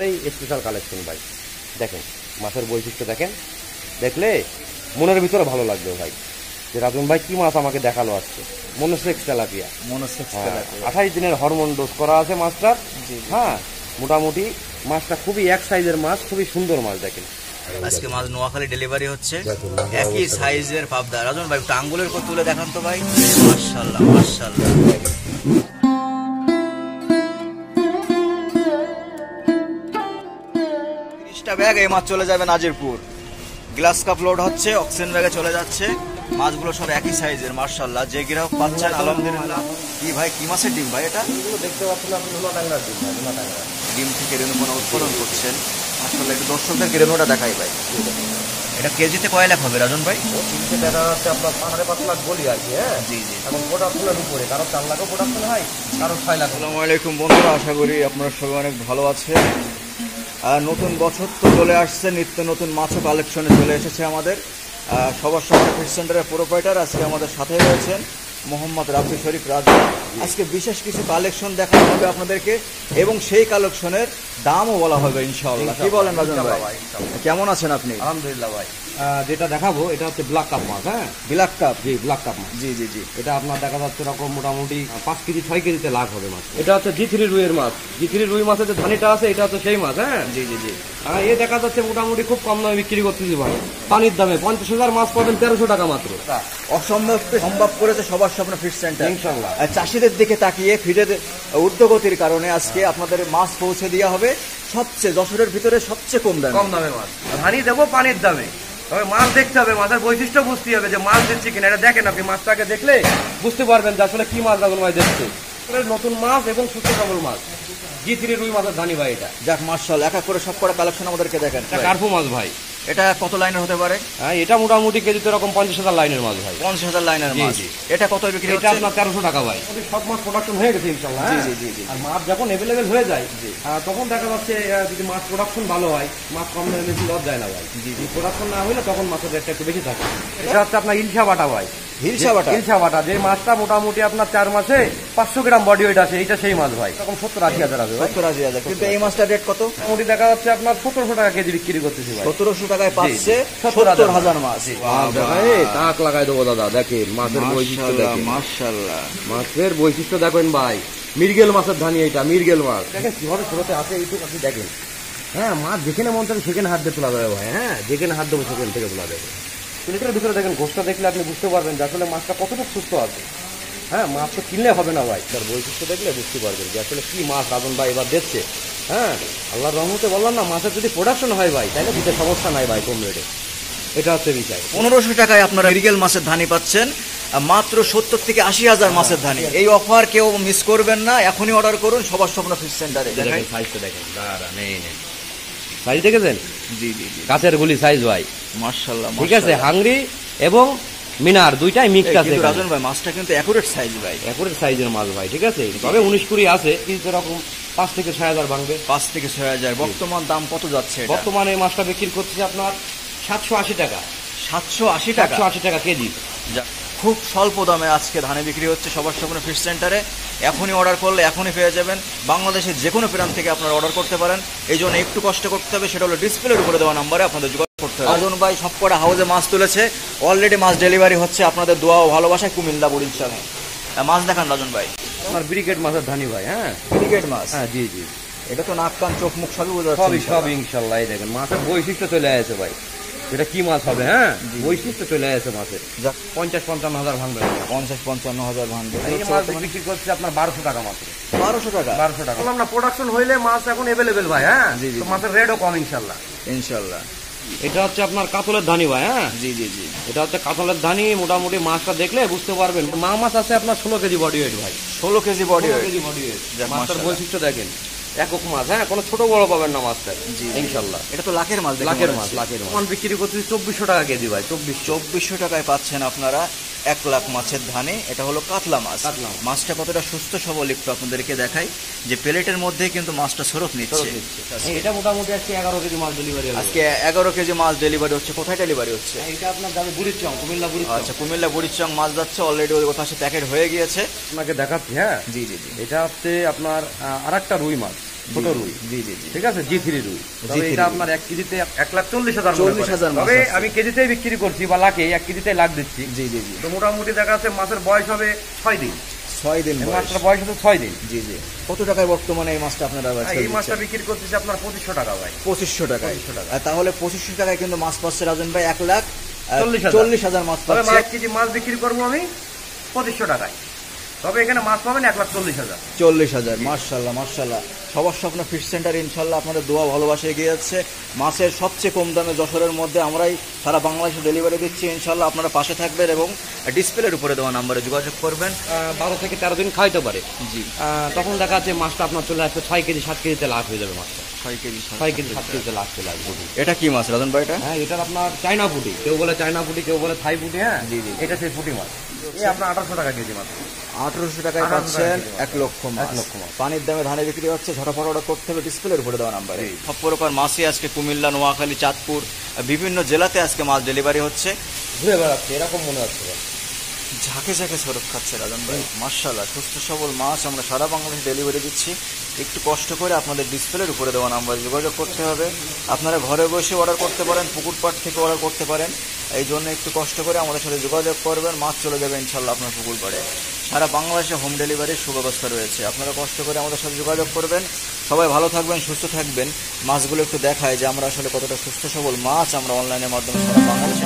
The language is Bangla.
এই স্পেশাল কালেকশন ভাই, দেখেন মাছের বৈশিষ্ট্য দেখেন, দেখলে মনের ভিতরে ভালো লাগবে ভাই যে রাজন ভাই কি মাছ আমাকে দেখালো আজকে। মনোসেক্স তেলাপিয়া, 28 দিনের হরমোন ডোজ করা আছে মাছটার। হ্যাঁ, মোটামুটি মাছটা খুবই এক সাইজের মাছ, খুবই সুন্দর মাছ। দেখেন আজকে মাছ নোয়াখালী ডেলিভারি হচ্ছে, একই সাইজের পাবদা। রাজন ভাই একটু আঙ্গুলের উপর তুলে দেখান তো ভাই। মাশাআল্লাহ মাশাআল্লাহ। 30টা ব্যাগ এই মাছ চলে যাবে নাজিরপুর। গ্লাস কাপ লোড হচ্ছে, অক্সিজেন ব্যাগে চলে যাচ্ছে। মাছগুলো সব একই সাইজের মাশাআল্লাহ। যে গ্রাহক পাচ্ছেন আলহামদুলিল্লাহ। কি ভাই, কি মাছের ডিম ভাই এটা? দেখতে পাচ্ছেন আপনি নোনাটাঙ্গার ডিম ভাই, নোনাটাঙ্গা ডিম থেকে রেণুপনা উৎপাদন করছেন মাশাআল্লাহ। একটু দর্শকদেরকে রেণুটা দেখাই ভাই। এটা কেজিতে কয় লাখ হবে রাজন ভাই? কেজিতে দেখা যাচ্ছে আপনার 5.5 লাখ বলি আর কি। হ্যাঁ জি জি। এখন প্রোডাকশনের উপরে, কারো 4 লাখও প্রোডাকশন হয়, কারো 6 লাখ। আসসালামু আলাইকুম বন্ধুরা, আশা করি আপনারা সবাই অনেক ভালো আছেন। আর নতুন বছর তো চলে আসছে, নিত্য নতুন মাছও কালেকশনে চলে এসেছে আমাদের। সবার সাথে ফিশ সেন্টারের প্রোপাইটার আজকে আমাদের সাথে রয়েছেন মোহাম্মদ রাফি শরীফ রাজু। আজকে বিশেষ কিছু কালেকশন দেখানো হবে আপনাদেরকে এবং সেই কালেকশনের দামও বলা হবে ইনশাআল্লাহ। কি বলেন রাজন ভাই, কেমন আছেন আপনি? আলহামদুলিল্লাহ ভাই। যেটা দেখাবো এটা হচ্ছে ব্ল্যাক কাপ মাছ। হ্যাঁ, ব্ল্যাক কাপ। জি, ব্ল্যাক কাপ মাছ। জি জি জি। এটা আপনার দেখা যাচ্ছে এরকম মোটামুটি 5 কেজি 6 কেজিতে লাখ হবে মাছ। এটা হচ্ছে জি3 রুইয়ের মাছ। জি3 রুই মাছের যে ধানিটা আছে এটা হচ্ছে সেই মাছ। হ্যাঁ জি জি জি। এ দেখা যাচ্ছে মোটামুটি খুব কম দামে বিক্রি করতেছি ভাই। পানির দামে 50,000 মাছ পাবেন 1300 টাকা মাত্র। অসম্ভবকে সম্ভব করেছে সবার স্বপ্ন ফিশ সেন্টার ইনশাআল্লাহ। চাষিদের দিকে তাকিয়ে ফিডের ঊর্ধ্বগতির কারণে আজকে আপনাদের মাছ পৌঁছে দেওয়া হবে সবচেয়ে যশোরের ভিতরে সবচেয়ে কম দামে মাছ। ধানি দেবো পানির দামে, তবে মাছ দেখতে হবে, মাছের বৈশিষ্ট্য বুঝতে হবে যে মাছ দিচ্ছে কিনা। এটা দেখেন আপনি, মাছটাকে দেখলে বুঝতে পারবেন যে আসলে কি মাছ রাজন ভাই দেখছে। নতুন মাছ এবং সুস্থ সবল মাছ, জি3 রুই মাছের ধানি ভাই। এটা যাক মাশাআল্লাহ, এক এক করে সব কটা কালেকশন আমাদেরকে দেখেন। কার্পু মাছ ভাই। এটা কত লাইনের হতে পারে? হ্যাঁ, এটা মোটামুটি কেজিতে এরকম 50,000 লাইনের মাছ ভাই। 50,000 লাইনের মাছ। এটা কত বিক্রি হচ্ছে? এটা আপনার 1300 টাকা ভাই। সব মাছ প্রোডাকশন হয়ে গেছে ইনশাআল্লাহ। জি জি জি জি। আর মাছ যখন अवेलेबल হয়ে যায় তখন দেখা যাচ্ছে যদি মাছ প্রোডাকশন ভালো হয়, মাছ কম দামে বেশি লস যায় না ভাই। জি জি। প্রোডাকশন না হলে তখন মাছের রেটটা একটু বেশি থাকে। এটা হচ্ছে আপনার ইলশা বাটা ভাই। হিলসা বাটা, যে মাছটা মোটামুটি আপনার 4 মাসে 500 গ্রাম বডি ওয়েট আছে, এটা সেই মাছ ভাই। তখন 70-80 হাজার আছে। 70-80 কিন্তু এই মাছটার রেট কত? মোটামুটি দেখা যাচ্ছে আপনার 1700 টাকা কেজি বিক্রি করতেছি ভাই। 1700 টাকায় পাচ্ছে 70,000 মাছ। টাক লাগাই দেবো দাদা। দেখেন মাছের বৈশিষ্ট্য দেখেন মাশাআল্লাহ। মাছের বৈশিষ্ট্য দেখেন ভাই। মিরগেল মাছের ধানি, এটা মিরগেল মাছ। দেখেন কিভাবে ছোটতে আছে, এইটুকু আপনি দেখেন। হ্যাঁ, মাছ যেখানে মন চাবে সেখানে হাত দিয়ে তোলা যাবে ভাই। হ্যাঁ, যেখানে হাত দেবো সেখান থেকে তোলা যাবে। প্লেটের ভিতরে দেখেন গোষ্ঠটা দেখলে আপনি বুঝতে পারবেন যে আসলে মাছটা কতটুকু সুস্থ আছে। হ্যাঁ, মাছ তো কিনলে হবে না ভাই, তার বৈশিষ্ট্য দেখলে বুঝতে পারবেন যে আসলে কি মাছ রাজন ভাই এবার দেখছে। হ্যাঁ, আল্লাহর রহমতে বললাম না, মাছের যদি প্রোডাকশন হয় ভাই তাহলে দিতে সমস্যা নাই ভাই কম রেটে। এটা হচ্ছে বিষয়। 1500 টাকায় আপনারা মিরগেল মাছের ধানি পাচ্ছেন, মাত্র 70 থেকে 80,000 মাছের ধানি। এই অফার কেউ মিস করবেন না, এখনই অর্ডার করুন সবার স্বপ্ন ফিশ সেন্টারে। দেখেন সাইজটা দেখেন, দাঁড়া নেই সাইজ দেখেছেন? জি জি জি। কাছের গুলি সাইজ ভাই মাশাআল্লাহ। ঠিক আছে, হাংরি এবং মিনার দুইটাই মিক্স আছে। রাজন ভাই মাছটা কিন্তু অ্যাকুরেট সাইজ ভাই, অ্যাকুরেট সাইজের মাছ ভাই। ঠিক আছে, তবে 19-20 আছে, কিন্তু এরকম 5 থেকে 6,000 ভাঙবে। 5 থেকে 6,000। বর্তমান দাম কত যাচ্ছে? বর্তমানে এই মাছটা বিক্রি করছে আপনার 780 টাকা। 780 টাকা? 780 টাকা কেজি। খুব স্বল্প দামে আজকে ধানে বিক্রি হচ্ছে সবার স্বপ্ন ফিশ সেন্টারে। এখনই অর্ডার করলে এখনই পেয়ে যাবেন। বাংলাদেশের যে কোনো প্রান্ত থেকে আপনারা অর্ডার করতে পারেন। এই জন্য একটু কষ্ট করতে হবে, সেটা হলো ডিসপ্লের উপরে দেওয়া নাম্বারে আপনাদের যোগাযোগ করতে হবে। রাজন ভাই সবকটা হাউসে মাছ তুলেছে, অলরেডি মাছ ডেলিভারি হচ্ছে। আপনাদের দোয়া ও ভালোবাসায় কুমিল্লা বরিশাল মাছ দেখান রাজন ভাই। আমার ব্রিগেড মাছের ধানি ভাই। হ্যাঁ, ব্রিগেড মাছ। হ্যাঁ জি জি। এটা তো নাক কান চোখ মুখ সবই বোঝা যাচ্ছে, সব ইনশাআল্লাহ। দেখেন মাছের বৈশিষ্ট্য চলে আসে ভাই, এটা কি মাছ হবে। হ্যাঁ, বৈশিষ্ট্য চলে আসে মাছের। 50-55 হাজার ভাঙবে। 50-55 হাজার ভাঙবে। এই মাছ বিক্রি করছে আপনার 1200 টাকা মাত্র। 1200 টাকা? 1200 টাকা। বললাম না, প্রোডাকশন হইলে মাছ এখন अवेलेबल ভাই। হ্যাঁ, তো মাছের রেটও কম ইনশাআল্লাহ। ইনশাআল্লাহ। এটা হচ্ছে আপনার কাতলের ধানি ভাই। হ্যাঁ জি জি জি। এটা হচ্ছে কাতলের ধানি। মোটামুটি মাছটা দেখলে বুঝতে পারবেন। মা মাছ আছে আপনার 16 কেজি বডি ওয়েট ভাই। 16 কেজি বডি ওয়েট। মাছের বৈশিষ্ট্য দেখেন, একক মাছ। হ্যাঁ, কোনো ছোট বড় পাবেন না মাছটা ইনশাআল্লাহ। এটা তো লাখের মাছ। লাখের মাছ। বিক্রি করতেছি 2400 টাকা কেজি ভাই। 2400 টাকায় পাচ্ছেন আপনারা 1 লাখ মাছের ধানে। এটা হলো কাতলা মাছ। মাছটা কতটা সুস্থ সবল একটু আপনাদেরকে দেখাই, যে প্লেটের মধ্যে কিন্তু মাছটা সরফ নিচ্ছে। এটা মোটামুটি আজকে 11 কেজি মাছ ডেলিভারি। আজকে 11 কেজি মাছ ডেলিভারি হচ্ছে। কোথায় ডেলিভারি হচ্ছে? এটা আপনার যাবে বুড়িচং, কুমিল্লা বুড়িচং। আচ্ছা, কুমিল্লা বুড়িচং মাছ যাচ্ছে অলরেডি, ওই কোথাও প্যাকেট হয়ে গিয়েছে। আপনাকে দেখাচ্ছি। হ্যাঁ জি জি জি। এটা হচ্ছে আপনার আরেকটা রুই মাছ। ছোট রুই। জি জি জি। ঠিক আছে, G3 রুই। তবে G3 এটা আপনার 1 কেজিতে 1,40,000 40,000 মাছ তবে আছে। আমি কেজিতেই বিক্রি করছি বা লাখে 1 কেজিতে লাখ দিচ্ছি। জি জি জি। তো মোটামুটি দেখা যাচ্ছে মাছের বয়স হবে 6 দিন। 6 দিন এই বয়স। মাছটার বয়স হচ্ছে 6 দিন। জি জি। কত টাকায় বর্তমানে এই মাছটা আপনারা এই মাছটা বিক্রি করতেছি আপনার 2500 টাকা ভাই। 2500 টাকায়। 2500 টাকা। তাহলে 2500 টাকায় কিন্তু মাছ পাচ্ছে রাজন ভাই 1,40,000 1,40,000 মাছ তবে পাচ্ছে। 1 কেজি মাছ বিক্রি করবো আমি 2500 টাকায়। তবে এখানে মাছ পাবেন 1,40,000। 40,000। মাশাআল্লাহ মাশাআল্লাহ। সবার স্বপ্ন ফিশ সেন্টার, ইনশাল্লাহ আপনাদের দোয়া ভালোবাসা এগিয়ে যাচ্ছে। মাছের সবচেয়ে কম দামে যশোরের মধ্যে আমরাই সারা বাংলাদেশে ডেলিভারি দিচ্ছি। ইনশাল্লাহ আপনারা পাশে থাকবেন এবং ডিসপ্লের উপরে দেওয়া নাম্বারে যোগাযোগ করবেন। 12 থেকে 13 দিন খাইতে পারে। জি। তখন দেখা যাচ্ছে মাছটা আপনার চলে আসবে 6 কেজি 7 কেজিতে লাভ হয়ে যাবে মাছটা। 6 কেজি 6 কেজি 7 কেজিতে লাভ চলে আসবে। এটা কি মাছ রাজন ভাই এটা? হ্যাঁ, এটার আপনার চায়না পুঁটি, কেউ বলে চায়না পুঁটি, কেউ বলে থাই পুঁটি। হ্যাঁ, জি, জি। এটা সেই পুঁটি মাছ। এই আপনার 1800 টাকা কেজি মাছ। 1800 টাকায় 1800 পাচ্ছেন টাকা 1 লক্ষ মাছ। 1 লক্ষ মাছ। পানির দামে ধানে বিক্রি হচ্ছে। ঝটাফট অর্ডার করতে হবে ডিসপ্লের উপরে দেওয়া নাম্বারে। জি। সব প্রকার মাছই আজকে কুমিল্লা, নোয়াখালী, চাঁদপুর বিভিন্ন জেলাতে আজকে মাছ ডেলিভারি হচ্ছে। ঘুরে বেড়াচ্ছে এরকম মনে হচ্ছে ভাই। ঝাঁকে ঝাঁকে সরফ খাচ্ছে রাজন ভাই। মাশাআল্লাহ, সুস্থ সবল মাছ আমরা সারা বাংলাদেশে ডেলিভারি দিচ্ছি। একটু কষ্ট করে আপনাদের ডিসপ্লের উপরে দেওয়া নাম্বারে যোগাযোগ করতে হবে। আপনারা ঘরে বসে অর্ডার করতে পারেন, পুকুর পাড় থেকে অর্ডার করতে পারেন। এই জন্য একটু কষ্ট করে আমাদের সাথে যোগাযোগ করবেন। মাছ চলে যাবে ইনশাল্লাহ আপনার পুকুর পাড়ে। সারা বাংলাদেশে হোম ডেলিভারির সুব্যবস্থা রয়েছে। আপনারা কষ্ট করে আমাদের সাথে যোগাযোগ করবেন। সবাই ভালো থাকবেন, সুস্থ থাকবেন। মাছগুলো একটু দেখায় যে আমরা আসলে কতটা সুস্থ সবল মাছ আমরা অনলাইনের মাধ্যমে সারা বাংলাদেশে